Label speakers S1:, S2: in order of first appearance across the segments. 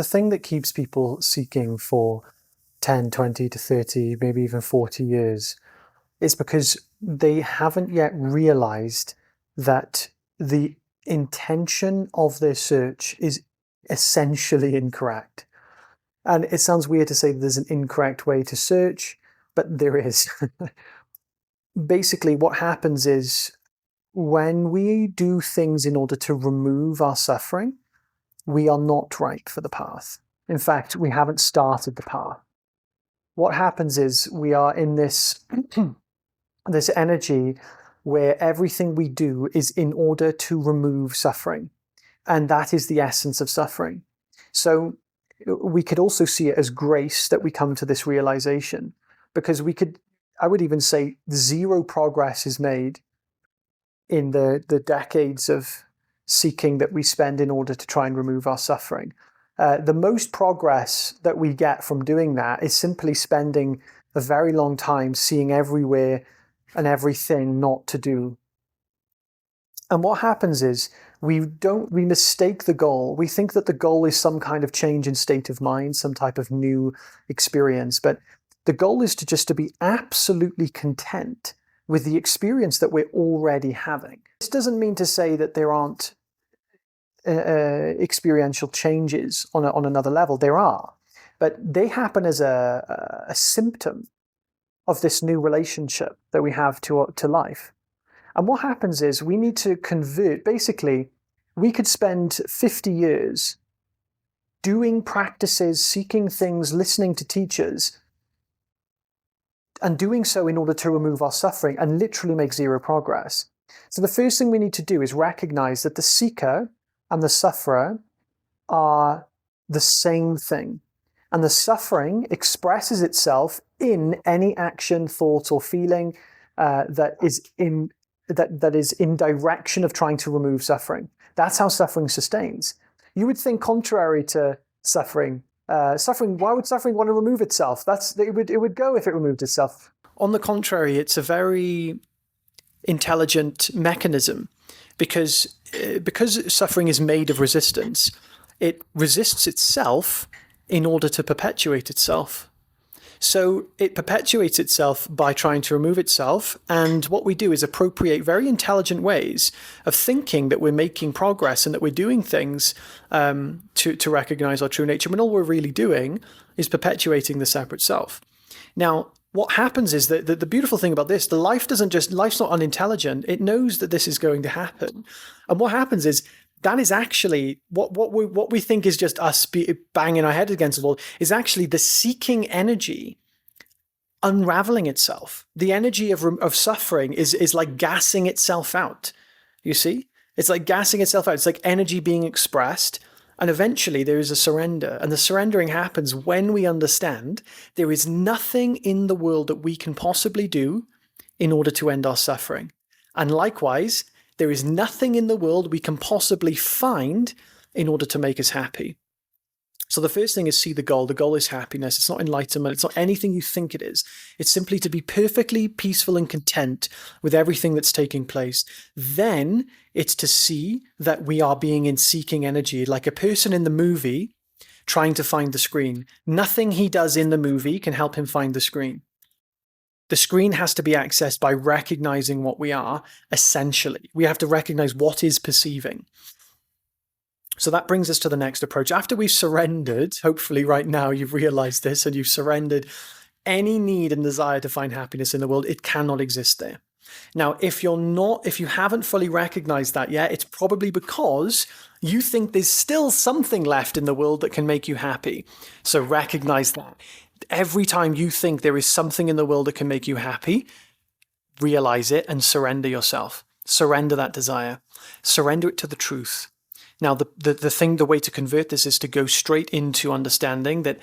S1: The thing that keeps people seeking for 10, 20 to 30, maybe even 40 years is because they haven't yet realized that the intention of their search is essentially incorrect. And it sounds weird to say there's an incorrect way to search, but there is. Basically, what happens is when we do things in order to remove our suffering, we are not right for the path. In fact, we haven't started the path. What happens is we are in this, this energy where everything we do is in order to remove suffering. And that is the essence of suffering. So we could also see it as grace that we come to this realization, because I would even say zero progress is made in the decades of seeking that we spend in order to try and remove our suffering. The most progress that we get from doing that is simply spending a very long time seeing everywhere and everything not to do. And what happens is we mistake the goal. We think that the goal is some kind of change in state of mind, some type of new experience. But the goal is to be absolutely content with the experience that we're already having. This doesn't mean to say that there aren't experiential changes on another level. There are, but they happen as a symptom of this new relationship that we have to life. And what happens is we need to convert. Basically, we could spend 50 years doing practices, seeking things, listening to teachers, and doing so in order to remove our suffering, and literally make zero progress. So the first thing we need to do is recognize that the seeker and the sufferer are the same thing. And the suffering expresses itself in any action, thought, or feeling that is in direction of trying to remove suffering. That's how suffering sustains. You would think contrary to suffering. Why would suffering want to remove itself? It would go if it removed itself. On the contrary, it's a very intelligent mechanism, because suffering is made of resistance. It resists itself in order to perpetuate itself. So it perpetuates itself by trying to remove itself, and what we do is appropriate very intelligent ways of thinking that we're making progress and that we're doing things to recognize our true nature, when all we're really doing is perpetuating the separate self. Now, what happens is that the beautiful thing about this, life's not unintelligent. It knows that this is going to happen. And what happens is, that is actually what we think is just us banging our head against the wall, is actually the seeking energy unraveling itself. The energy of suffering is like gassing itself out. You see? It's like gassing itself out. It's like energy being expressed. And eventually there is a surrender. And the surrendering happens when we understand there is nothing in the world that we can possibly do in order to end our suffering. And likewise, there is nothing in the world we can possibly find in order to make us happy. So the first thing is see the goal. The goal is happiness. It's not enlightenment. It's not anything you think it is. It's simply to be perfectly peaceful and content with everything that's taking place. Then it's to see that we are being in seeking energy, like a person in the movie trying to find the screen. Nothing he does in the movie can help him find the screen. The screen has to be accessed by recognizing what we are, essentially. We have to recognize what is perceiving. So that brings us to the next approach. After we've surrendered, hopefully right now you've realized this and you've surrendered any need and desire to find happiness in the world, it cannot exist there. Now, if you haven't fully recognized that yet, it's probably because you think there's still something left in the world that can make you happy. So recognize that. Every time you think there is something in the world that can make you happy, realize it and surrender yourself. Surrender that desire. Surrender it to the truth. Now, the way to convert this is to go straight into understanding that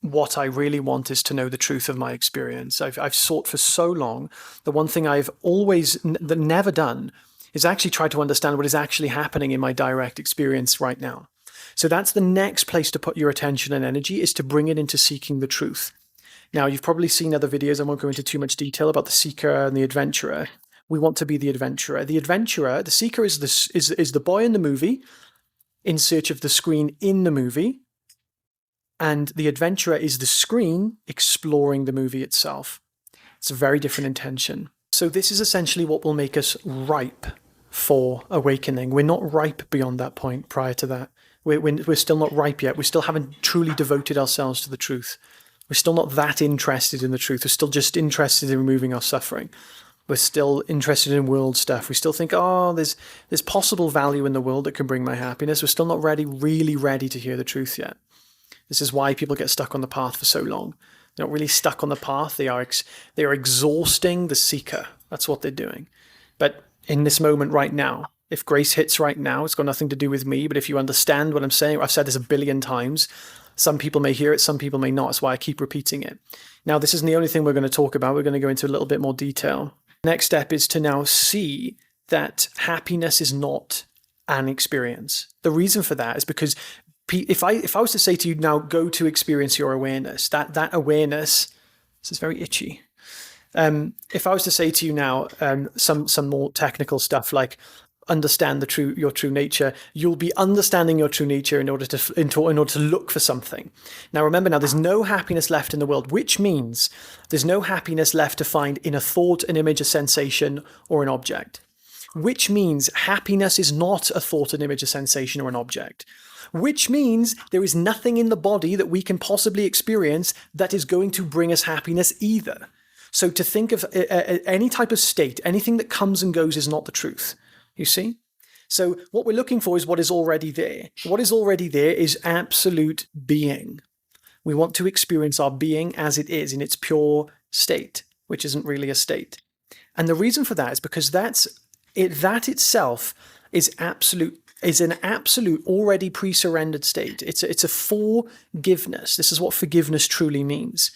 S1: what I really want is to know the truth of my experience. I've sought for so long. The one thing I've always never done is actually try to understand what is actually happening in my direct experience right now. So that's the next place to put your attention and energy, is to bring it into seeking the truth. Now, you've probably seen other videos. I won't go into too much detail about the seeker and the adventurer. We want to be the adventurer. The seeker is the boy in the movie in search of the screen in the movie. and the adventurer is the screen exploring the movie itself. It's a very different intention. So this is essentially what will make us ripe for awakening. We're not ripe beyond that point. Prior to that, we're still not ripe yet. We still haven't truly devoted ourselves to the truth. We're still not that interested in the truth. We're still just interested in removing our suffering. We're still interested in world stuff. We still think, oh, there's possible value in the world that can bring my happiness. We're still not really ready to hear the truth yet. This is why people get stuck on the path for so long. They're not really stuck on the path. They are exhausting the seeker. That's what they're doing. But in this moment right now, if grace hits right now, it's got nothing to do with me. But if you understand what I'm saying, I've said this 1 billion times. Some people may hear it, some people may not. That's why I keep repeating it. Now, this isn't the only thing we're going to talk about. We're going to go into a little bit more detail. Next step is to now see that happiness is not an experience. The reason for that is because if I was to say to you now, go to experience your awareness, that awareness, this is very itchy. If I was to say to you now, some more technical stuff like understand your true nature, you'll be understanding your true nature in order to look for something. Now remember, there's no happiness left in the world, which means there's no happiness left to find in a thought, an image, a sensation, or an object. Which means happiness is not a thought, an image, a sensation, or an object. Which means there is nothing in the body that we can possibly experience that is going to bring us happiness either. So to think of any type of state, anything that comes and goes is not the truth. You see? So what we're looking for is what is already there. What is already there is absolute being. We want to experience our being as it is in its pure state, which isn't really a state. And the reason for that is because that itself is an absolute already pre-surrendered state. It's a forgiveness. This is what forgiveness truly means.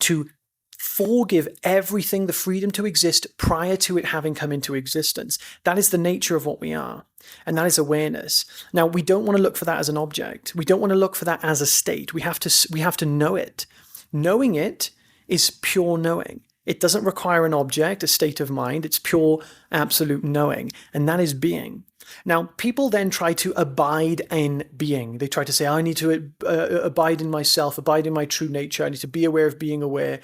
S1: To forgive everything, the freedom to exist prior to it having come into existence. That is the nature of what we are. And that is awareness. Now, we don't want to look for that as an object. We don't want to look for that as a state. We have to know it. Knowing it is pure knowing. It doesn't require an object, a state of mind. It's pure, absolute knowing. And that is being. Now, people then try to abide in being. They try to say, I need to abide in myself, abide in my true nature. I need to be aware of being aware.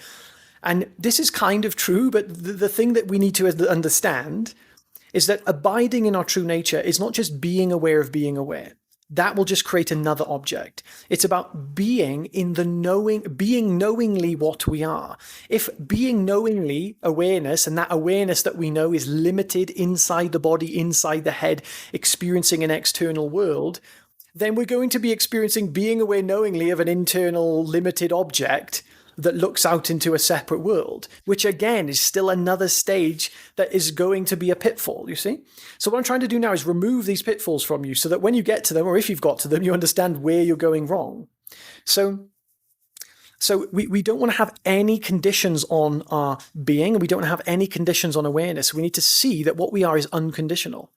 S1: And this is kind of true, but the thing that we need to understand is that abiding in our true nature is not just being aware of being aware. That will just create another object. It's about being in the knowing, being knowingly what we are. If being knowingly awareness, and that awareness that we know is limited inside the body, inside the head, experiencing an external world, then we're going to be experiencing being aware knowingly of an internal limited object that looks out into a separate world, which again is still another stage that is going to be a pitfall, you see? So what I'm trying to do now is remove these pitfalls from you so that when you get to them, or if you've got to them, you understand where you're going wrong. So we don't want to have any conditions on our being, and we don't want to have any conditions on awareness. We need to see that what we are is unconditional.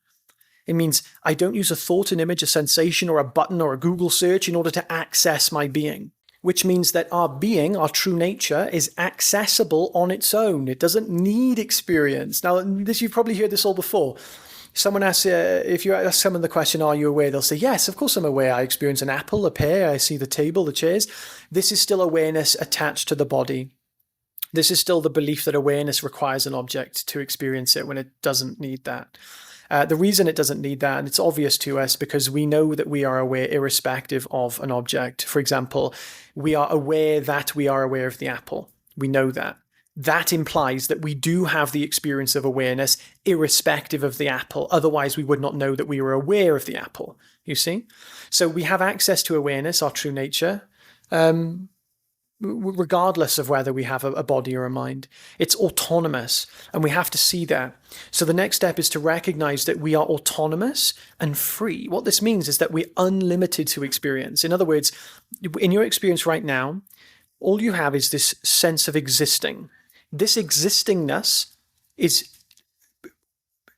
S1: It means I don't use a thought, an image, a sensation, or a button, or a Google search in order to access my being. Which means that our being, our true nature, is accessible on its own. It doesn't need experience. Now, you've probably heard this all before. Someone asks, if you ask someone the question, are you aware? They'll say, yes, of course I'm aware. I experience an apple, a pear, I see the table, the chairs. This is still awareness attached to the body. This is still the belief that awareness requires an object to experience it when it doesn't need that. The reason it doesn't need that, and it's obvious to us, because we know that we are aware irrespective of an object. For example, we are aware that we are aware of the apple. We know that. That implies that we do have the experience of awareness irrespective of the apple. Otherwise, we would not know that we were aware of the apple, you see? So we have access to awareness, our true nature, regardless of whether we have a body or a mind. It's autonomous, and we have to see that. So the next step is to recognize that we are autonomous and free. What this means is that we're unlimited to experience. In other words, in your experience right now, all you have is this sense of existing. This existingness is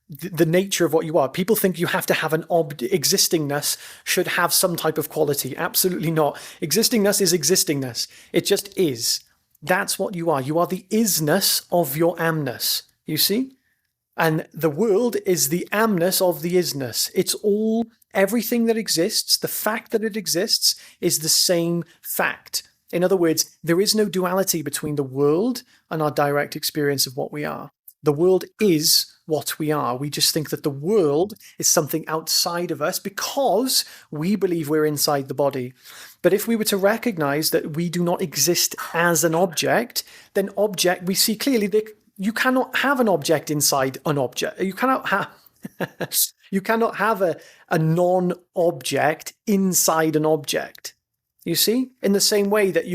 S1: the nature of what you are. People think you have to have existingness should have some type of quality. Absolutely not. Existingness is existingness. It just is. That's what you are. You are the isness of your amness, you see? And the world is the amness of the isness. It's all Everything that exists, the fact that it exists, is the same fact. In other words, there is no duality between the world and our direct experience of what we are. The world is what we are. We just think that the world is something outside of us because we believe we're inside the body. But if we were to recognize that we do not exist as an object, then we see clearly that you cannot have an object inside an object. You cannot have you cannot have a non-object inside an object. You see? In the same way that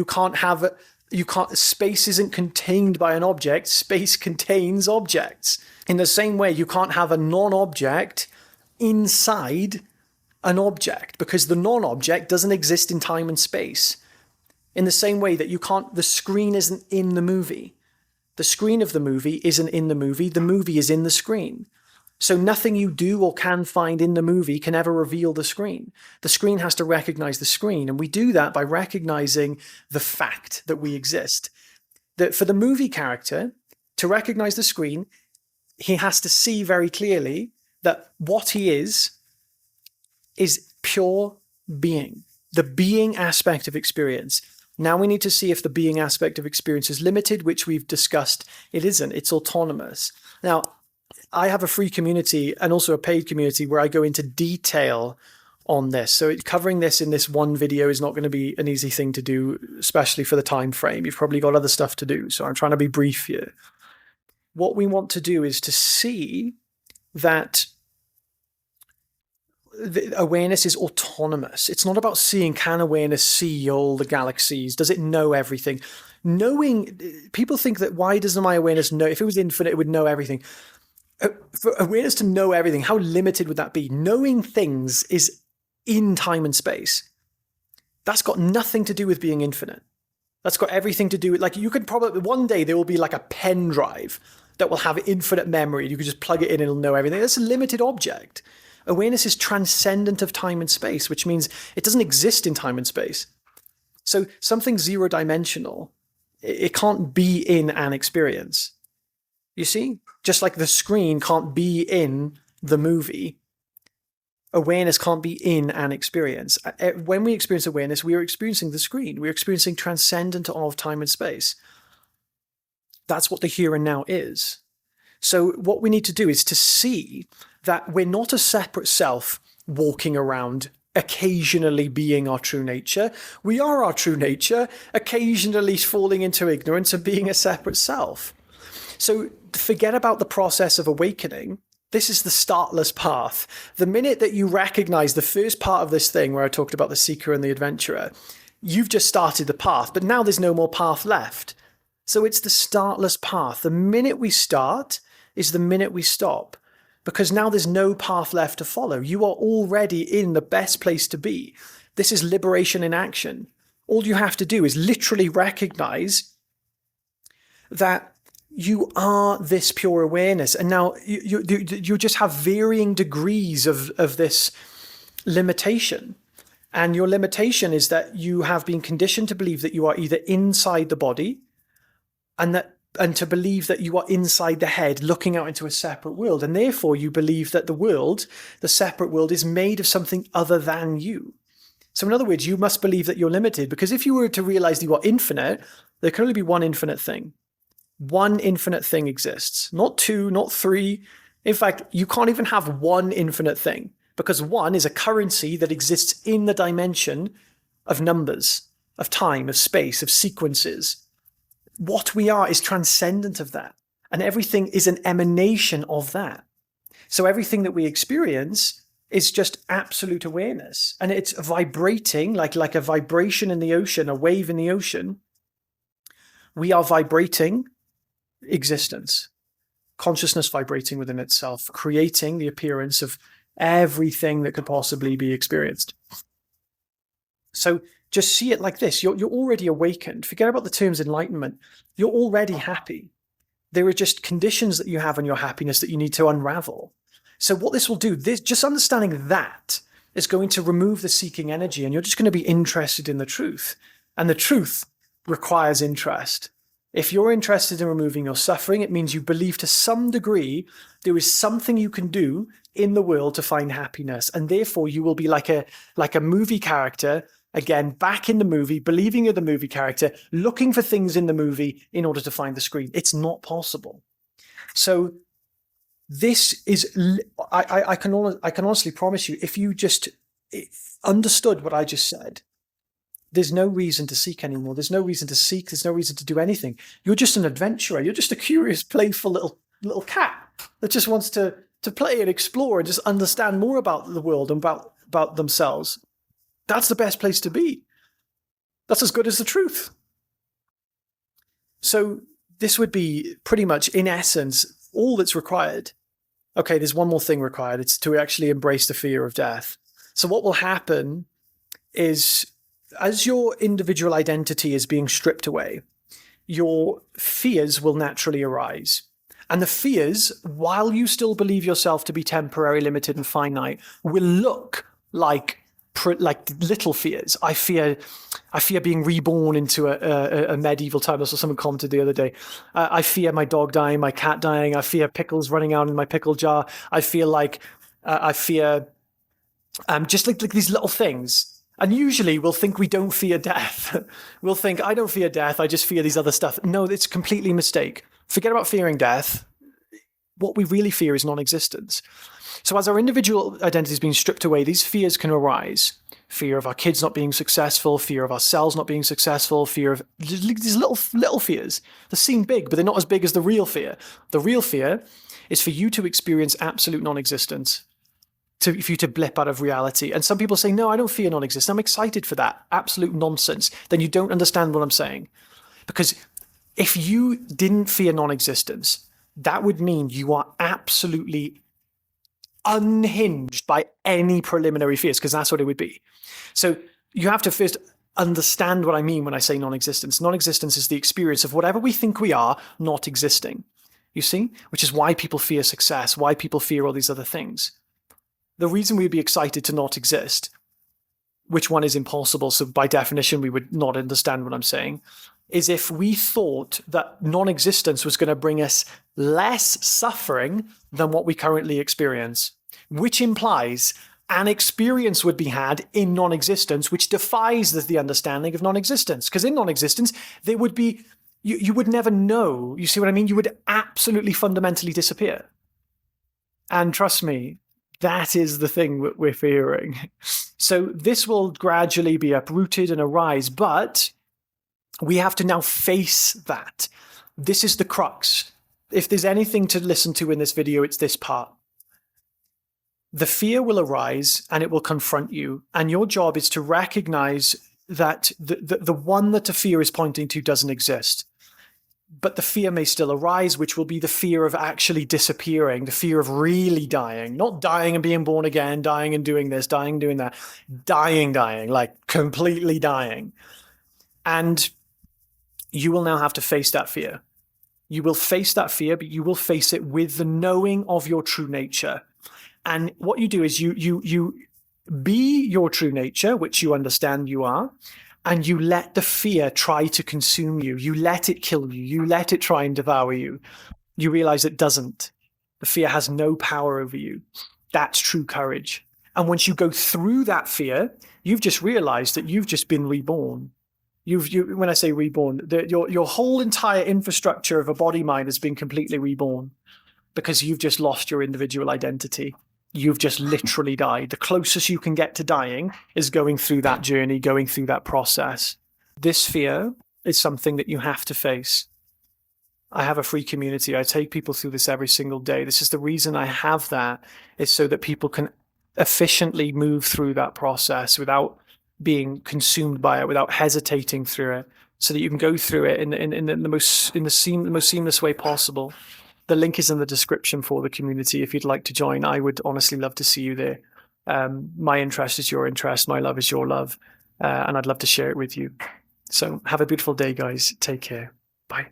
S1: space isn't contained by an object, space contains objects. In the same way, you can't have a non-object inside an object because the non-object doesn't exist in time and space. In the same way that the screen isn't in the movie. The screen of the movie isn't in the movie is in the screen. So nothing you do or can find in the movie can ever reveal the screen. The screen has to recognize the screen, and we do that by recognizing the fact that we exist. That for the movie character to recognize the screen, he has to see very clearly that what he is pure being, the being aspect of experience. Now we need to see if the being aspect of experience is limited, which we've discussed. It isn't. It's autonomous. Now, I have a free community and also a paid community where I go into detail on this. So covering this in this one video is not going to be an easy thing to do, especially for the time frame. You've probably got other stuff to do. So I'm trying to be brief here. What we want to do is to see that the awareness is autonomous. It's not about seeing, can awareness see all the galaxies? Does it know everything? People think that why doesn't my awareness know? If it was infinite, it would know everything. For awareness to know everything, how limited would that be? Knowing things is in time and space. That's got nothing to do with being infinite. That's got everything to do with, like, you could probably, one day there will be like a pen drive that will have infinite memory. You could just plug it in and it'll know everything. That's a limited object. Awareness is transcendent of time and space, which means it doesn't exist in time and space. So something zero-dimensional, it can't be in an experience. You see? Just like the screen can't be in the movie, awareness can't be in an experience. When we experience awareness, we are experiencing the screen. We're experiencing transcendent of time and space. That's what the here and now is. So what we need to do is to see that we're not a separate self walking around occasionally being our true nature. We are our true nature, occasionally falling into ignorance and being a separate self. So forget about the process of awakening. This is the startless path. The minute that you recognize the first part of this thing where I talked about the seeker and the adventurer, you've just started the path, but now there's no more path left. So it's the startless path. The minute we start is the minute we stop, because now there's no path left to follow. You are already in the best place to be. This is liberation in action. All you have to do is literally recognize that you are this pure awareness. And now you just have varying degrees of this limitation. And your limitation is that you have been conditioned to believe that you are either inside the body and to believe that you are inside the head looking out into a separate world. And therefore you believe that the separate world is made of something other than you. So in other words, you must believe that you're limited, because if you were to realize that you are infinite, there can only be one infinite thing. One infinite thing exists, not two, not three. In fact, you can't even have one infinite thing, because one is a currency that exists in the dimension of numbers, of time, of space, of sequences. What we are is transcendent of that, and everything is an emanation of that. So everything that we experience is just absolute awareness, and it's vibrating like a vibration in the ocean, a wave in the ocean. We are vibrating existence, consciousness vibrating within itself, creating the appearance of everything that could possibly be experienced. So just see it like this. You're already awakened. Forget about the terms enlightenment. You're already happy. There are just conditions that you have in your happiness that you need to unravel. So what this will do, just understanding that is going to remove the seeking energy, and you're just going to be interested in the truth. And the truth requires interest. If you're interested in removing your suffering, it means you believe to some degree there is something you can do in the world to find happiness. And therefore you will be like a movie character, again, back in the movie, believing you're the movie character, looking for things in the movie in order to find the screen. It's not possible. So this is, I can honestly promise you, if you just understood what I just said, there's no reason to seek anymore. There's no reason to seek. There's no reason to do anything. You're just an adventurer. You're just a curious, playful little cat that just wants to play and explore and just understand more about the world and about themselves. That's the best place to be. That's as good as the truth. So this would be pretty much, in essence, all that's required. Okay, there's one more thing required. It's to actually embrace the fear of death. So what will happen is, as your individual identity is being stripped away, your fears will naturally arise. And the fears, while you still believe yourself to be temporary, limited, and finite, will look like little fears. I fear being reborn into a medieval time. That's what someone commented the other day. I fear my dog dying, my cat dying. I fear pickles running out in my pickle jar. I fear just like these little things. And usually we'll think we don't fear death. We'll think, I don't fear death, I just fear these other stuff. No, it's completely a mistake. Forget about fearing death. What we really fear is non-existence. So as our individual identity is being stripped away, these fears can arise. Fear of our kids not being successful, fear of ourselves not being successful, fear of these little fears. They seem big, but they're not as big as the real fear. The real fear is for you to experience absolute non-existence. For you to blip out of reality. And some people say, no, I don't fear non-existence. I'm excited for that. Absolute nonsense. Then you don't understand what I'm saying. Because if you didn't fear non-existence, that would mean you are absolutely unhinged by any preliminary fears, because that's what it would be. So you have to first understand what I mean when I say non-existence. Non-existence is the experience of whatever we think we are not existing. You see? Which is why people fear success, why people fear all these other things. The reason we'd be excited to not exist, which one is impossible, so by definition we would not understand what I'm saying, is if we thought that non-existence was going to bring us less suffering than what we currently experience, which implies an experience would be had in non-existence which defies the understanding of non-existence. Because in non-existence, there would be, you would never know. You see what I mean? You would absolutely fundamentally disappear. And trust me, that is the thing that we're fearing. So this will gradually be uprooted and arise, but we have to now face that. This is the crux. If there's anything to listen to in this video, it's this part. The fear will arise and it will confront you. And your job is to recognize that the one that the fear is pointing to doesn't exist. But the fear may still arise, which will be the fear of actually disappearing, the fear of really dying, not dying and being born again, dying and doing this, dying and doing that, dying, like completely dying. And you will now have to face that fear. You will face that fear, but you will face it with the knowing of your true nature. And what you do is you be your true nature, which you understand you are, and you let the fear try to consume you. You let it kill you. You let it try and devour you. You realize it doesn't. The fear has no power over you. That's true courage. And once you go through that fear, you've just realized that you've just been reborn. When I say reborn, your whole entire infrastructure of a body-mind has been completely reborn because you've just lost your individual identity. You've just literally died. The closest you can get to dying is going through that journey, going through that process. This fear is something that you have to face. I have a free community. I take people through this every single day. This is the reason I have that, is so that people can efficiently move through that process without being consumed by it, without hesitating through it, so that you can go through it in the most seamless way possible. The link is in the description for the community. If you'd like to join, I would honestly love to see you there. My interest is your interest. My love is your love. And I'd love to share it with you. So have a beautiful day, guys. Take care. Bye.